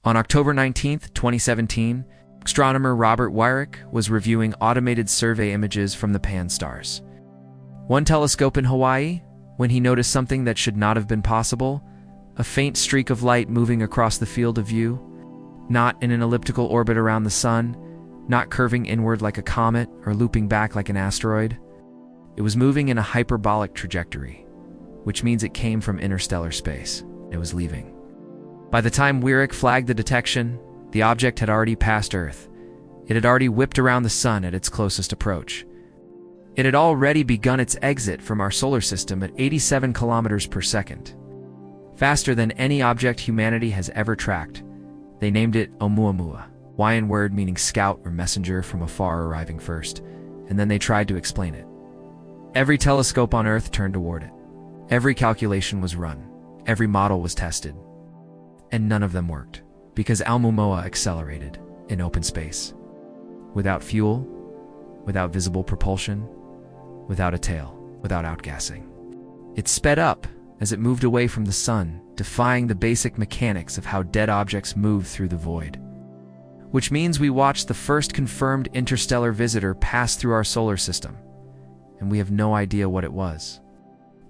On October 19, 2017, astronomer Robert Weirich was reviewing automated survey images from the Pan-stars. One telescope in Hawaii, when he noticed something that should not have been possible, a faint streak of light moving across the field of view, not in an elliptical orbit around the sun, not curving inward like a comet or looping back like an asteroid. It was moving in a hyperbolic trajectory, which means it came from interstellar space. It was leaving. By the time Weirich flagged the detection, the object had already passed Earth. It had already whipped around the sun at its closest approach. It had already begun its exit from our solar system at 87 kilometers per second. Faster than any object humanity has ever tracked. They named it Oumuamua, Hawaiian word meaning scout or messenger from afar arriving first, and then they tried to explain it. Every telescope on Earth turned toward it. Every calculation was run. Every model was tested. And none of them worked, because Oumuamua accelerated in open space. Without fuel, without visible propulsion, without a tail, without outgassing. It sped up as it moved away from the sun, defying the basic mechanics of how dead objects move through the void. Which means we watched the first confirmed interstellar visitor pass through our solar system, and we have no idea what it was.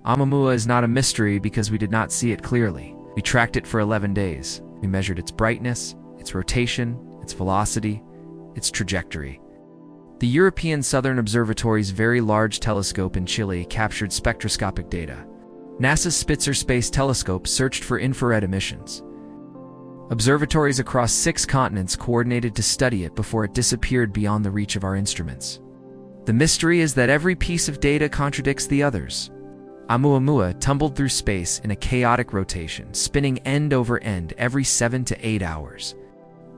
Oumuamua is not a mystery because we did not see it clearly. We tracked it for 11 days. We measured its brightness, its rotation, its velocity, its trajectory. The European Southern Observatory's Very Large Telescope in Chile captured spectroscopic data. NASA's Spitzer Space Telescope searched for infrared emissions. Observatories across 6 continents coordinated to study it before it disappeared beyond the reach of our instruments. The mystery is that every piece of data contradicts the others. Oumuamua tumbled through space in a chaotic rotation, spinning end over end every 7 to 8 hours.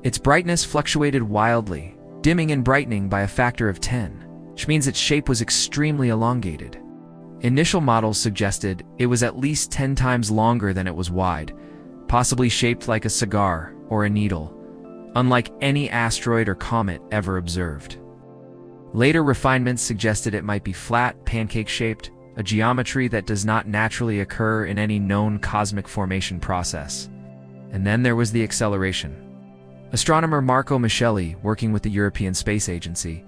Its brightness fluctuated wildly, dimming and brightening by a factor of 10, which means its shape was extremely elongated. Initial models suggested it was at least 10 times longer than it was wide, possibly shaped like a cigar or a needle, unlike any asteroid or comet ever observed. Later refinements suggested it might be flat, pancake-shaped, a geometry that does not naturally occur in any known cosmic formation process. And then there was the acceleration. Astronomer Marco Micheli, working with the European Space Agency,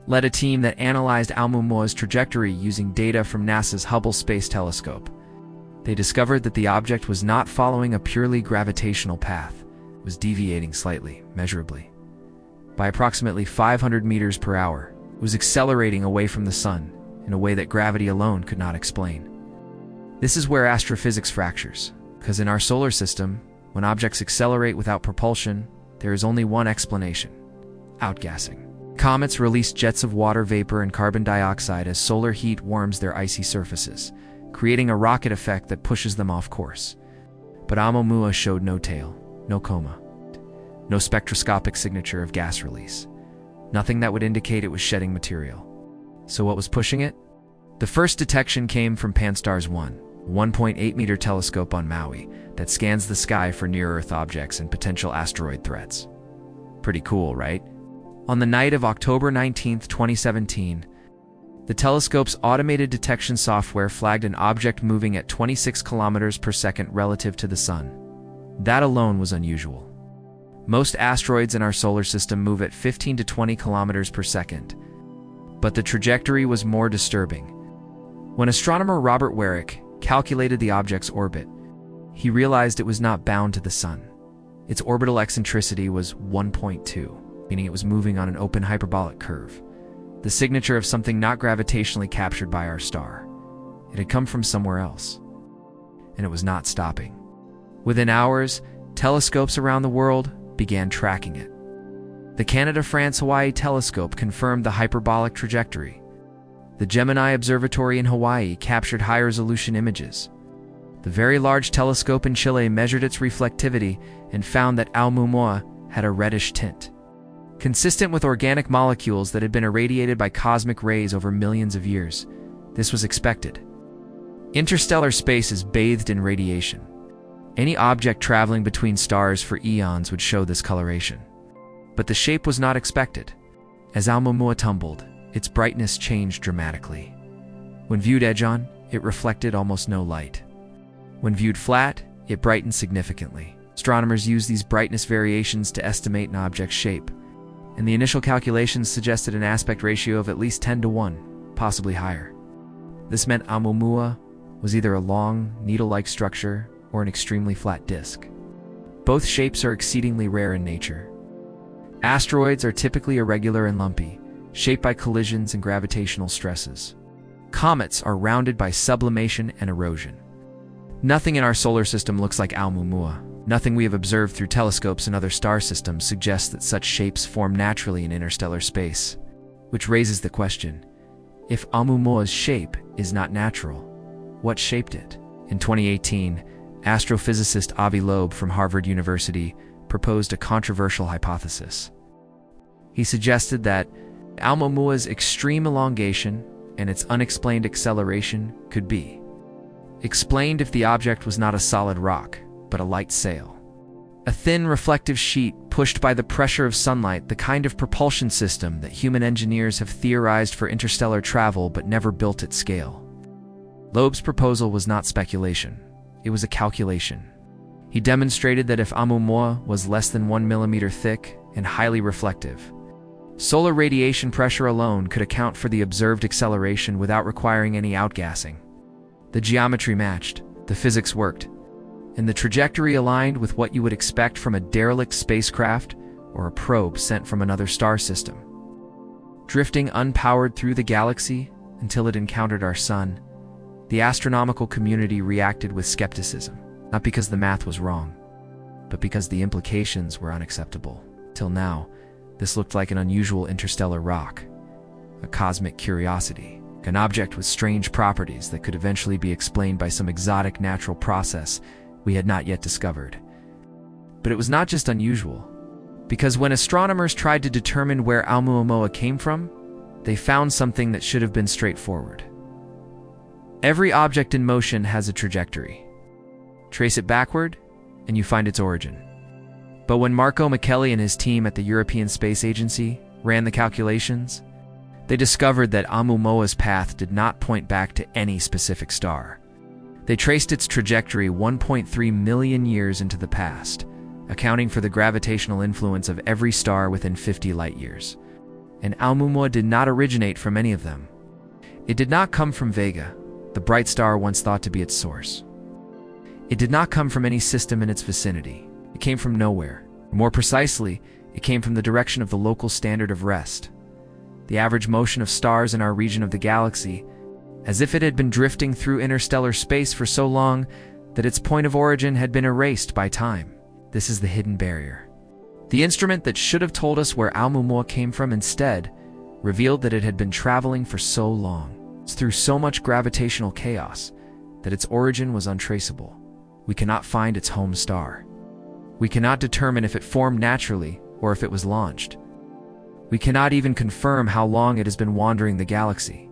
led a team that analyzed Oumuamua's trajectory using data from NASA's Hubble Space Telescope. They discovered that the object was not following a purely gravitational path. It was deviating slightly, measurably. By approximately 500 meters per hour, it was accelerating away from the sun in a way that gravity alone could not explain. This is where astrophysics fractures, because in our solar system, when objects accelerate without propulsion, there is only one explanation: outgassing. Comets release jets of water vapor and carbon dioxide as solar heat warms their icy surfaces, creating a rocket effect that pushes them off course. But Oumuamua showed no tail, no coma, no spectroscopic signature of gas release, nothing that would indicate it was shedding material. So what was pushing it? The first detection came from Pan-STARRS 1, a 1.8-meter telescope on Maui that scans the sky for near-Earth objects and potential asteroid threats. Pretty cool, right? On the night of October 19, 2017, the telescope's automated detection software flagged an object moving at 26 kilometers per second relative to the sun. That alone was unusual. Most asteroids in our solar system move at 15 to 20 kilometers per second. But the trajectory was more disturbing. When astronomer Robert Weirich calculated the object's orbit, he realized it was not bound to the sun. Its orbital eccentricity was 1.2, meaning it was moving on an open hyperbolic curve, the signature of something not gravitationally captured by our star. It had come from somewhere else, and it was not stopping. Within hours, telescopes around the world began tracking it. The Canada-France-Hawaii telescope confirmed the hyperbolic trajectory. The Gemini Observatory in Hawaii captured high-resolution images. The Very Large Telescope in Chile measured its reflectivity and found that Oumuamua had a reddish tint, consistent with organic molecules that had been irradiated by cosmic rays over millions of years. This was expected. Interstellar space is bathed in radiation. Any object traveling between stars for eons would show this coloration. But the shape was not expected. As Oumuamua tumbled, its brightness changed dramatically. When viewed edge-on, it reflected almost no light. When viewed flat, it brightened significantly, Astronomers use these brightness variations to estimate an object's shape, and the initial calculations suggested an aspect ratio of at least 10:1, possibly higher. This meant Oumuamua was either a long, needle-like structure or an extremely flat disk. Both shapes are exceedingly rare in nature. Asteroids are typically irregular and lumpy, shaped by collisions and gravitational stresses. Comets are rounded by sublimation and erosion. Nothing in our solar system looks like Oumuamua. Nothing we have observed through telescopes and other star systems suggests that such shapes form naturally in interstellar space, which raises the question, if Oumuamua's shape is not natural, what shaped it? In 2018, astrophysicist Avi Loeb from Harvard University proposed a controversial hypothesis. He suggested that Oumuamua's extreme elongation and its unexplained acceleration could be explained if the object was not a solid rock, but a light sail. A thin reflective sheet pushed by the pressure of sunlight, the kind of propulsion system that human engineers have theorized for interstellar travel but never built at scale. Loeb's proposal was not speculation, it was a calculation. He demonstrated that if Oumuamua was less than 1 millimeter thick and highly reflective, solar radiation pressure alone could account for the observed acceleration without requiring any outgassing. The geometry matched, the physics worked, and the trajectory aligned with what you would expect from a derelict spacecraft or a probe sent from another star system. Drifting unpowered through the galaxy until it encountered our sun, the astronomical community reacted with skepticism, not because the math was wrong, but because the implications were unacceptable. Till now, this looked like an unusual interstellar rock, a cosmic curiosity, an object with strange properties that could eventually be explained by some exotic natural process we had not yet discovered. But it was not just unusual, because when astronomers tried to determine where Oumuamua came from, they found something that should have been straightforward. Every object in motion has a trajectory. Trace it backward, and you find its origin. But when Marco Micheli and his team at the European Space Agency ran the calculations, they discovered that Oumuamua's path did not point back to any specific star. They traced its trajectory 1.3 million years into the past, accounting for the gravitational influence of every star within 50 light-years. And Oumuamua did not originate from any of them. It did not come from Vega, the bright star once thought to be its source. It did not come from any system in its vicinity. It came from nowhere. More precisely, it came from the direction of the local standard of rest, the average motion of stars in our region of the galaxy, as if it had been drifting through interstellar space for so long that its point of origin had been erased by time. This is the hidden barrier. The instrument that should have told us where Oumuamua came from instead revealed that it had been traveling for so long, through so much gravitational chaos, that its origin was untraceable. We cannot find its home star. We cannot determine if it formed naturally or if it was launched. We cannot even confirm how long it has been wandering the galaxy.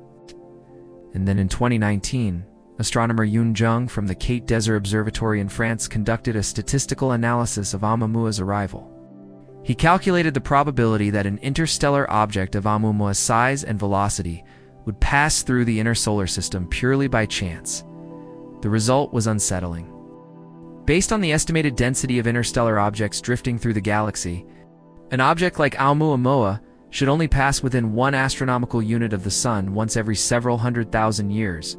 And then in 2019, astronomer Yun Jung from the Cape Desert Observatory in France conducted a statistical analysis of Oumuamua's arrival. He calculated the probability that an interstellar object of Oumuamua's size and velocity would pass through the inner solar system purely by chance. The result was unsettling. Based on the estimated density of interstellar objects drifting through the galaxy, an object like Oumuamua should only pass within 1 astronomical unit of the Sun once every several 100,000 years.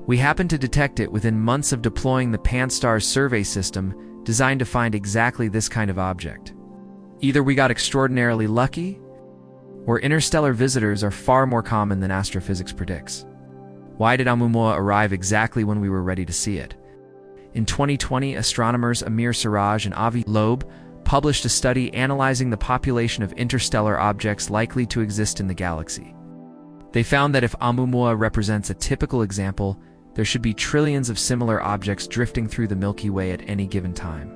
We happened to detect it within months of deploying the Pan-STARRS survey system designed to find exactly this kind of object. Either we got extraordinarily lucky, or interstellar visitors are far more common than astrophysics predicts. Why did Oumuamua arrive exactly when we were ready to see it? In 2020, astronomers Amir Siraj and Avi Loeb published a study analyzing the population of interstellar objects likely to exist in the galaxy. They found that if Oumuamua represents a typical example, there should be trillions of similar objects drifting through the Milky Way at any given time.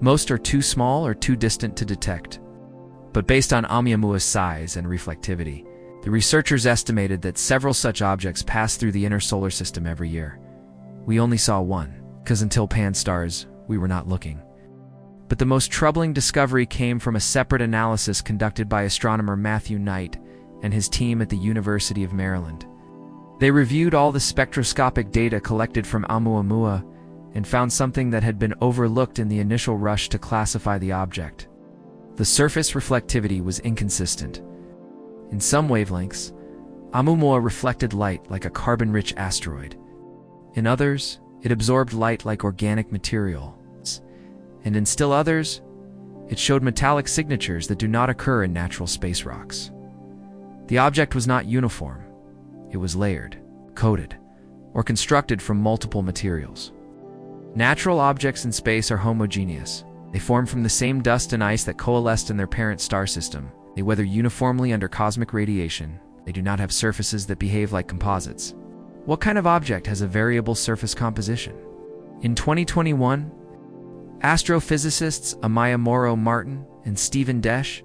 Most are too small or too distant to detect. But based on Oumuamua's size and reflectivity, the researchers estimated that several such objects pass through the inner solar system every year. We only saw one, because until Pan-STARRS, we were not looking. But the most troubling discovery came from a separate analysis conducted by astronomer Matthew Knight and his team at the University of Maryland. They reviewed all the spectroscopic data collected from Oumuamua and found something that had been overlooked in the initial rush to classify the object. The surface reflectivity was inconsistent. In some wavelengths, Oumuamua reflected light like a carbon-rich asteroid. In others, it absorbed light like organic materials. And in still others, it showed metallic signatures that do not occur in natural space rocks. The object was not uniform. It was layered, coated, or constructed from multiple materials. Natural objects in space are homogeneous. They form from the same dust and ice that coalesced in their parent star system. They weather uniformly under cosmic radiation. They do not have surfaces that behave like composites. What kind of object has a variable surface composition? In 2021, astrophysicists Amaya Morrow-Martin and Stephen Desch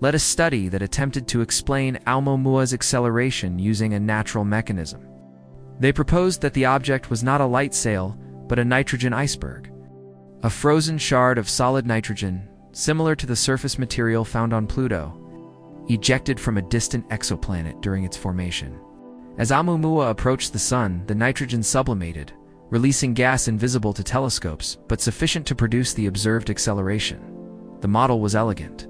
led a study that attempted to explain Oumuamua's acceleration using a natural mechanism. They proposed that the object was not a light sail, but a nitrogen iceberg, a frozen shard of solid nitrogen, similar to the surface material found on Pluto, ejected from a distant exoplanet during its formation. As Oumuamua approached the Sun, the nitrogen sublimated, releasing gas invisible to telescopes, but sufficient to produce the observed acceleration. The model was elegant.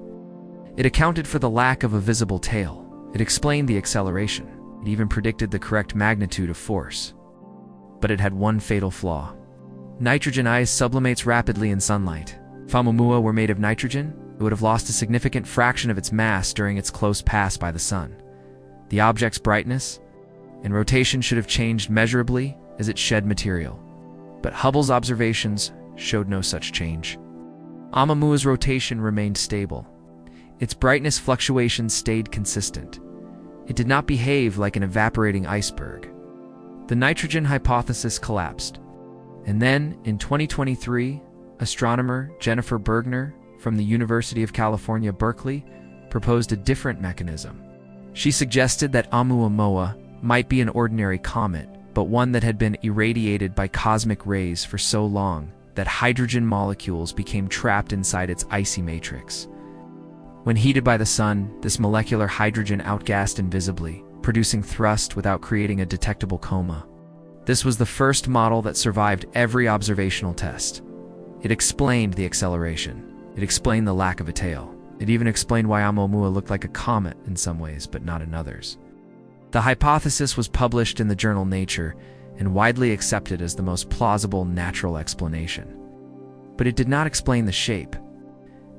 It accounted for the lack of a visible tail. It explained the acceleration. It even predicted the correct magnitude of force. But it had one fatal flaw. Nitrogen ice sublimates rapidly in sunlight. If Oumuamua were made of nitrogen, it would have lost a significant fraction of its mass during its close pass by the Sun. The object's brightness and rotation should have changed measurably as it shed material. But Hubble's observations showed no such change. Oumuamua's rotation remained stable. Its brightness fluctuations stayed consistent. It did not behave like an evaporating iceberg. The nitrogen hypothesis collapsed. And then, in 2023, astronomer Jennifer Bergner from the University of California, Berkeley, proposed a different mechanism. She suggested that Oumuamua might be an ordinary comet, but one that had been irradiated by cosmic rays for so long that hydrogen molecules became trapped inside its icy matrix. When heated by the Sun, this molecular hydrogen outgassed invisibly, producing thrust without creating a detectable coma. This was the first model that survived every observational test. It explained the acceleration. It explained the lack of a tail. It even explained why Oumuamua looked like a comet in some ways, but not in others. The hypothesis was published in the journal Nature and widely accepted as the most plausible natural explanation. But it did not explain the shape.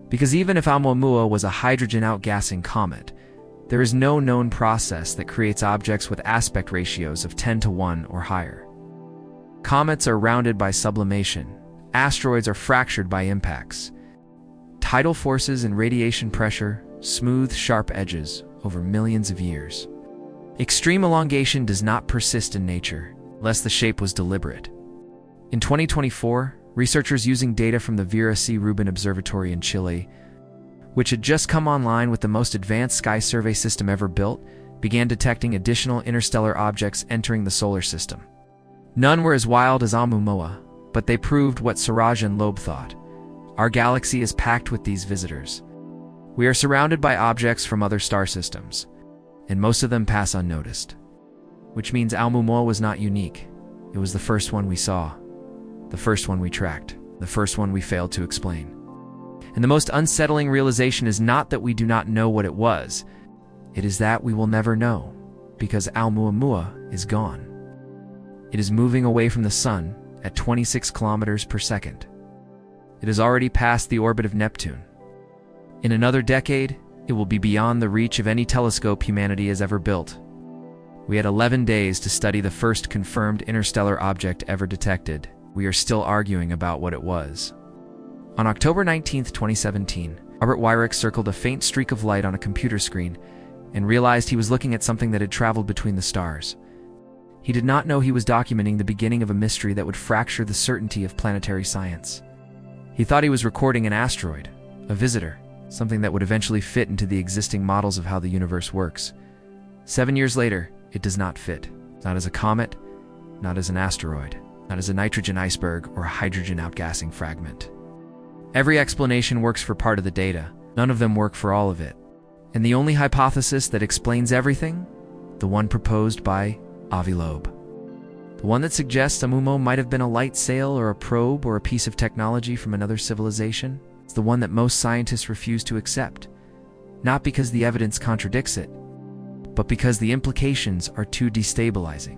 Because even if Oumuamua was a hydrogen outgassing comet, there is no known process that creates objects with aspect ratios of 10:1 or higher. Comets are rounded by sublimation. Asteroids are fractured by impacts. Tidal forces and radiation pressure smooth sharp edges over millions of years. Extreme elongation does not persist in nature, unless the shape was deliberate. In 2024, researchers using data from the Vera C. Rubin Observatory in Chile, which had just come online with the most advanced sky survey system ever built, began detecting additional interstellar objects entering the solar system. None were as wild as Oumuamua, but they proved what Siraj and Loeb thought. Our galaxy is packed with these visitors. We are surrounded by objects from other star systems, and most of them pass unnoticed. Which means Oumuamua was not unique. It was the first one we saw, the first one we tracked, the first one we failed to explain. And the most unsettling realization is not that we do not know what it was. It is that we will never know, because Oumuamua is gone. It is moving away from the Sun at 26 kilometers per second. It has already passed the orbit of Neptune. In another decade, it will be beyond the reach of any telescope humanity has ever built. We had 11 days to study the first confirmed interstellar object ever detected. We are still arguing about what it was. On October 19, 2017, Robert Weirich circled a faint streak of light on a computer screen and realized he was looking at something that had traveled between the stars. He did not know he was documenting the beginning of a mystery that would fracture the certainty of planetary science. He thought he was recording an asteroid, a visitor, something that would eventually fit into the existing models of how the universe works. 7 years later, it does not fit. Not as a comet, not as an asteroid, not as a nitrogen iceberg or a hydrogen outgassing fragment. Every explanation works for part of the data. None of them work for all of it. And the only hypothesis that explains everything? The one proposed by Avi Loeb. The one that suggests Oumuamua might have been a light sail or a probe or a piece of technology from another civilization. It's the one that most scientists refuse to accept. Not because the evidence contradicts it, but because the implications are too destabilizing.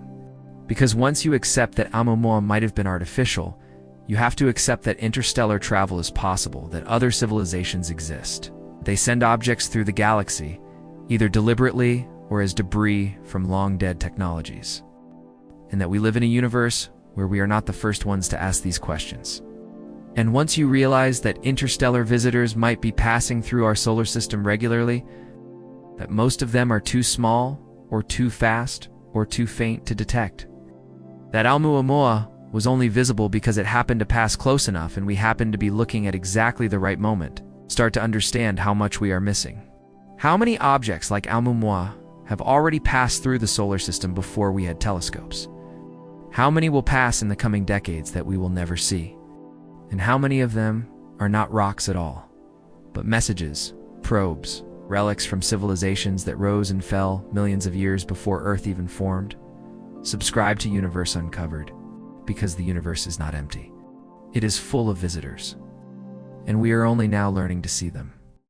Because once you accept that Oumuamua might have been artificial, you have to accept that interstellar travel is possible, that other civilizations exist. They send objects through the galaxy, either deliberately or as debris from long-dead technologies. And that we live in a universe where we are not the first ones to ask these questions. And once you realize that interstellar visitors might be passing through our solar system regularly, that most of them are too small, or too fast, or too faint to detect, that Oumuamua was only visible because it happened to pass close enough and we happened to be looking at exactly the right moment, start to understand how much we are missing. How many objects like Oumuamua have already passed through the solar system before we had telescopes? How many will pass in the coming decades that we will never see? And how many of them are not rocks at all, but messages, probes, relics from civilizations that rose and fell millions of years before Earth even formed? Subscribe to Universe Uncovered, because the universe is not empty. It is full of visitors, and we are only now learning to see them.